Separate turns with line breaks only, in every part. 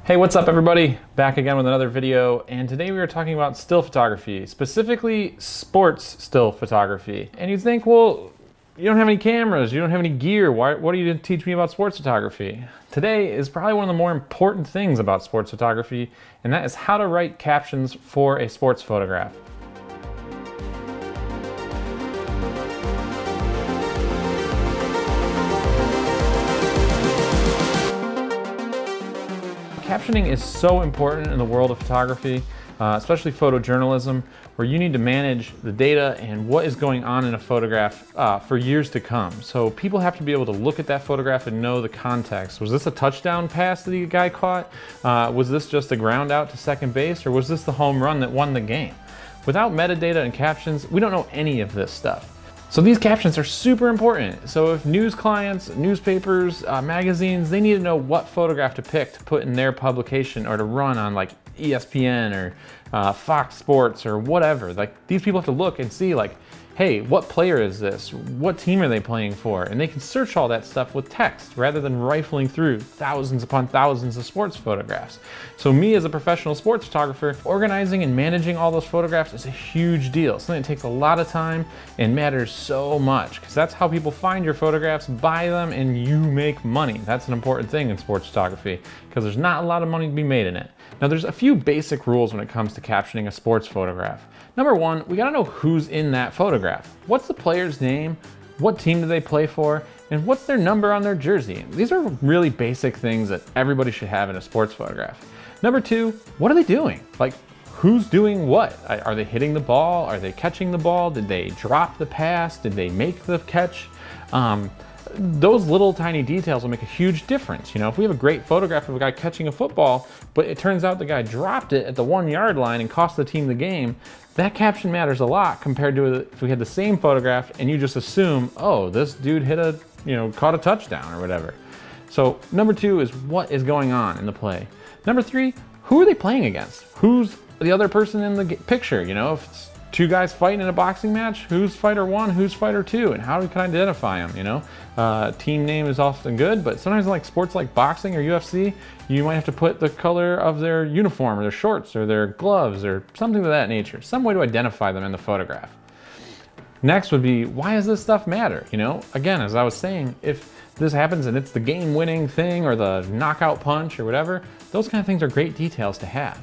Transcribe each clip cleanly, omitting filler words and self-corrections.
Hey, what's up everybody? Back again with another video, and today we are talking about still photography, specifically sports still photography. And you think, well, you don't have any cameras, you don't have any gear, what are you going to teach me about sports photography? Today is probably one of the more important things about sports photography, and that is how to write captions for a sports photograph. Captioning is so important in the world of photography, especially photojournalism, where you need to manage the data and what is going on in a photograph for years to come. So people have to be able to look at that photograph and know the context. Was this a touchdown pass that the guy caught? Was this just a ground out to second base? Or was this the home run that won the game? Without metadata and captions, we don't know any of this stuff. So these captions are super important. So if news clients, newspapers, magazines, they need to know what photograph to pick to put in their publication or to run on like ESPN or Fox Sports or whatever. Like these people have to look and see like, hey, what player is this? What team are they playing for? And they can search all that stuff with text rather than rifling through thousands upon thousands of sports photographs. So me as a professional sports photographer, organizing and managing all those photographs is a huge deal. Something that takes a lot of time and matters so much because that's how people find your photographs, buy them, and you make money. That's an important thing in sports photography because there's not a lot of money to be made in it. Now there's a few basic rules when it comes to captioning a sports photograph. Number one, we gotta know who's in that photograph. What's the player's name? What team do they play for? And what's their number on their jersey? These are really basic things that everybody should have in a sports photograph. Number two, what are they doing? Like, who's doing what? Are they hitting the ball? Are they catching the ball? Did they drop the pass? Did they make the catch? Those little tiny details will make a huge difference. You know, if we have a great photograph of a guy catching a football, but it turns out the guy dropped it at the 1 yard line and cost the team the game, that caption matters a lot compared to if we had the same photograph and you just assume, oh, this dude caught a touchdown or whatever. So number two is what is going on in the play. Number three, who are they playing against? Who's the other person in the picture? You know, if it's two guys fighting in a boxing match, who's fighter one, who's fighter two, and how we can identify them, you know? Team name is often good, but sometimes like sports like boxing or UFC, you might have to put the color of their uniform or their shorts or their gloves or something of that nature, some way to identify them in the photograph. Next would be, why does this stuff matter? You know, again, as I was saying, if this happens and it's the game-winning thing or the knockout punch or whatever, those kind of things are great details to have.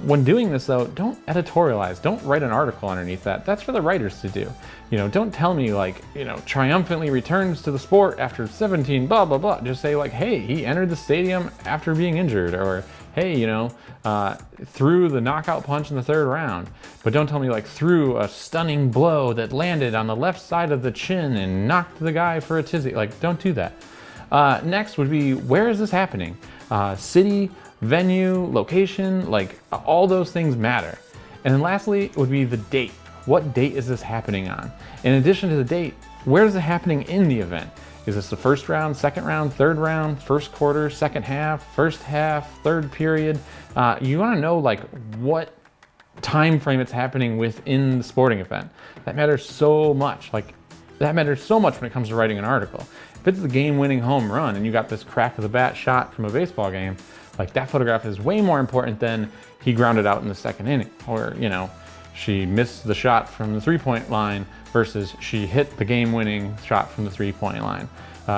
When doing this though, don't editorialize, don't write an article underneath that. That's for the writers to do. You know, don't tell me like, you know, triumphantly returns to the sport after 17, blah, blah, blah. Just say like, hey, he entered the stadium after being injured, or hey, you know, threw the knockout punch in the third round. But don't tell me like threw a stunning blow that landed on the left side of the chin and knocked the guy for a tizzy. Like, don't do that. Next would be, where is this happening? City, venue, location, like all those things matter. And then lastly would be the date. What date is this happening on? In addition to the date, where is it happening in the event? Is this the first round, second round, third round, first quarter, second half, first half, third period? You wanna know like what time frame it's happening within the sporting event. That matters so much. Like that matters so much when it comes to writing an article. If it's the game-winning home run and you got this crack of the bat shot from a baseball game, like that photograph is way more important than he grounded out in the second inning, or you know, she missed the shot from the three-point line versus she hit the game-winning shot from the three-point line.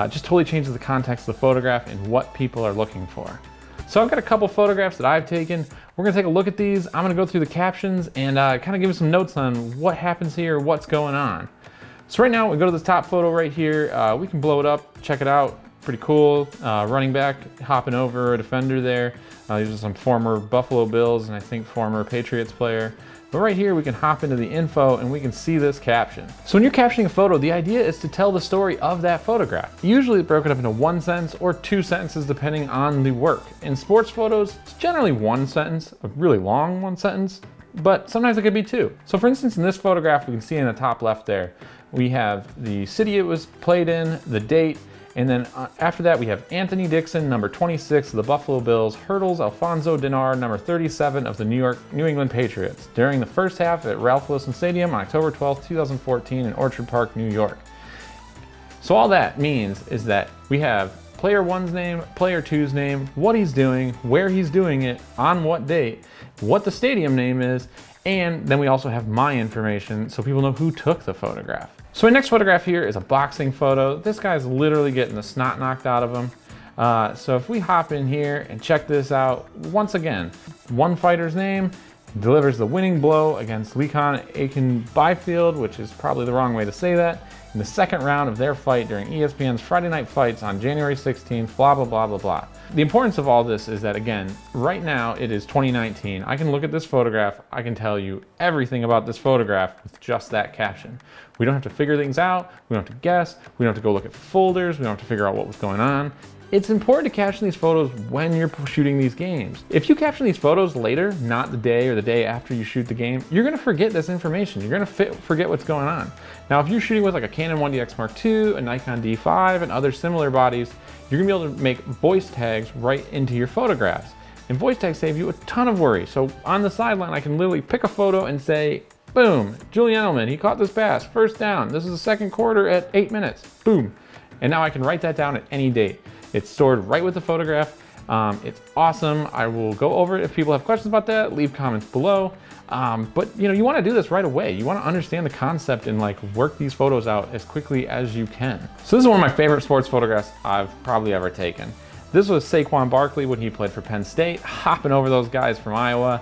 Just totally changes the context of the photograph and what people are looking for. So I've got a couple photographs that I've taken. We're gonna take a look at these. I'm gonna go through the captions and kind of give you some notes on what happens here, what's going on. So right now we go to this top photo right here. We can blow it up, check it out. Pretty cool. Running back hopping over a defender there. These are some former Buffalo Bills and I think former Patriots player. But right here we can hop into the info and we can see this caption. So when you're captioning a photo, the idea is to tell the story of that photograph. Usually it's broken up into one sentence or two sentences depending on the work. In sports photos, it's generally one sentence, a really long one sentence, but sometimes it could be two. So for instance, in this photograph, we can see in the top left there, we have the city it was played in, the date, and then after that, we have Anthony Dixon, number 26 of the Buffalo Bills, hurdles Alfonso Dinar, number 37 of the New England Patriots, during the first half at Ralph Wilson Stadium on October 12, 2014 in Orchard Park, New York. So all that means is that we have player one's name, player two's name, what he's doing, where he's doing it, on what date, what the stadium name is, and then we also have my information so people know who took the photograph. So my next photograph here is a boxing photo. This guy's literally getting the snot knocked out of him. So if we hop in here and check this out, once again, one fighter's name delivers the winning blow against Leekon Aiken Byfield, which is probably the wrong way to say that, in the second round of their fight during ESPN's Friday Night Fights on January 16th, blah, blah, blah, blah, blah. The importance of all this is that, again, right now it is 2019. I can look at this photograph, I can tell you everything about this photograph with just that caption. We don't have to figure things out, we don't have to guess, we don't have to go look at folders, we don't have to figure out what was going on. It's important to caption these photos when you're shooting these games. If you caption these photos later, not the day or the day after you shoot the game, you're gonna forget this information. You're gonna forget what's going on. Now, if you're shooting with like a Canon 1DX Mark II, a Nikon D5, and other similar bodies, you're gonna be able to make voice tags right into your photographs. And voice tags save you a ton of worry. So on the sideline, I can literally pick a photo and say, boom, Julian Edelman, he caught this pass, first down. This is the second quarter at 8 minutes, boom. And now I can write that down at any date. It's stored right with the photograph. It's awesome. I will go over it. If people have questions about that, leave comments below. But you want to do this right away. You want to understand the concept and like work these photos out as quickly as you can. So this is one of my favorite sports photographs I've probably ever taken. This was Saquon Barkley when he played for Penn State, hopping over those guys from Iowa.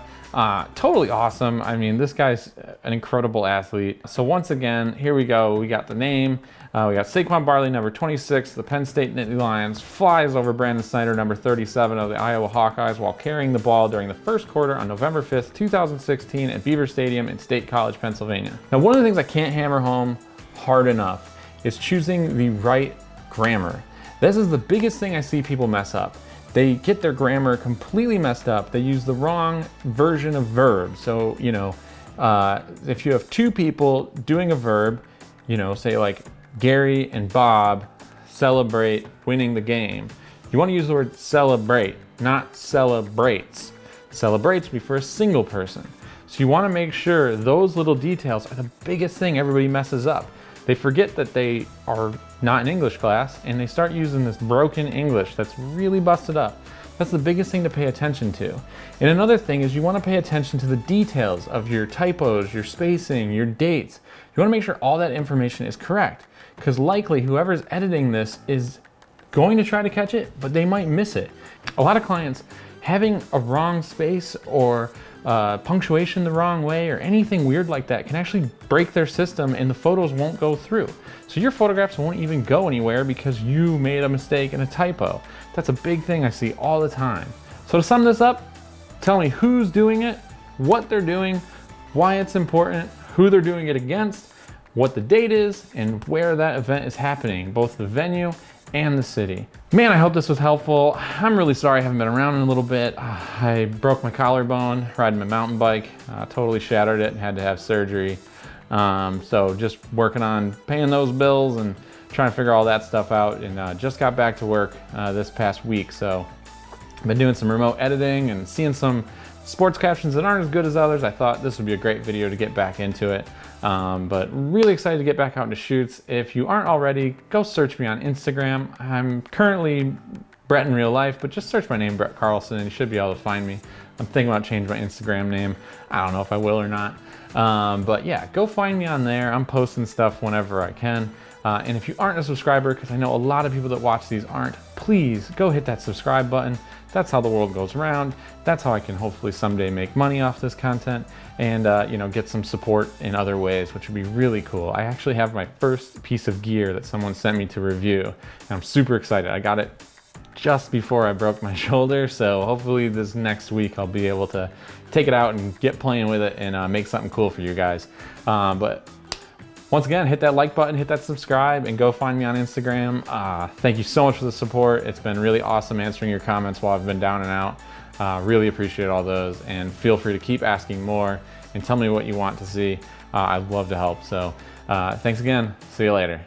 Totally awesome. I mean, this guy's an incredible athlete. So once again, here we go. We got the name. We got Saquon Barkley, number 26, the Penn State Nittany Lions, flies over Brandon Snyder, number 37 of the Iowa Hawkeyes, while carrying the ball during the first quarter on November 5th, 2016 at Beaver Stadium in State College, Pennsylvania. Now, one of the things I can't hammer home hard enough is choosing the right grammar. This is the biggest thing I see people mess up. They get their grammar completely messed up. They use the wrong version of verb. So, if you have two people doing a verb, say like Gary and Bob celebrate winning the game. You want to use the word celebrate, not celebrates. Celebrates would be for a single person. So you want to make sure those little details are the biggest thing everybody messes up. They forget that they are not in English class and they start using this broken English that's really busted up. That's the biggest thing to pay attention to. And another thing is you want to pay attention to the details of your typos, your spacing, your dates. You want to make sure all that information is correct, because likely whoever's editing this is going to try to catch it, but they might miss it. A lot of clients having a wrong space or punctuation the wrong way or anything weird like that can actually break their system and the photos won't go through. So your photographs won't even go anywhere because you made a mistake and a typo. That's a big thing I see all the time. So to sum this up, tell me who's doing it, what they're doing, why it's important, who they're doing it against, what the date is, and where that event is happening, both the venue and the city. Man, I hope this was helpful. I'm really sorry I haven't been around in a little bit. I broke my collarbone riding my mountain bike, totally shattered it and had to have surgery. So just working on paying those bills and trying to figure all that stuff out, and just got back to work this past week. So I've been doing some remote editing and seeing some sports captions that aren't as good as others. I thought this would be a great video to get back into it. But really excited to get back out into shoots. If you aren't already, go search me on Instagram. I'm currently Brett in real life, but just search my name, Brett Carlsen, and you should be able to find me. I'm thinking about changing my Instagram name. I don't know if I will or not. But yeah, go find me on there. I'm posting stuff whenever I can. And if you aren't a subscriber, because I know a lot of people that watch these aren't, please go hit that subscribe button. That's how the world goes around. That's how I can hopefully someday make money off this content and get some support in other ways, which would be really cool. I actually have my first piece of gear that someone sent me to review, and I'm super excited. I got it just before I broke my shoulder, so hopefully this next week I'll be able to take it out and get playing with it and make something cool for you guys. But once again, hit that like button, hit that subscribe, and go find me on Instagram. Thank you so much for the support. It's been really awesome answering your comments while I've been down and out. Really appreciate all those, and feel free to keep asking more and tell me what you want to see. I'd love to help. So thanks again. See you later.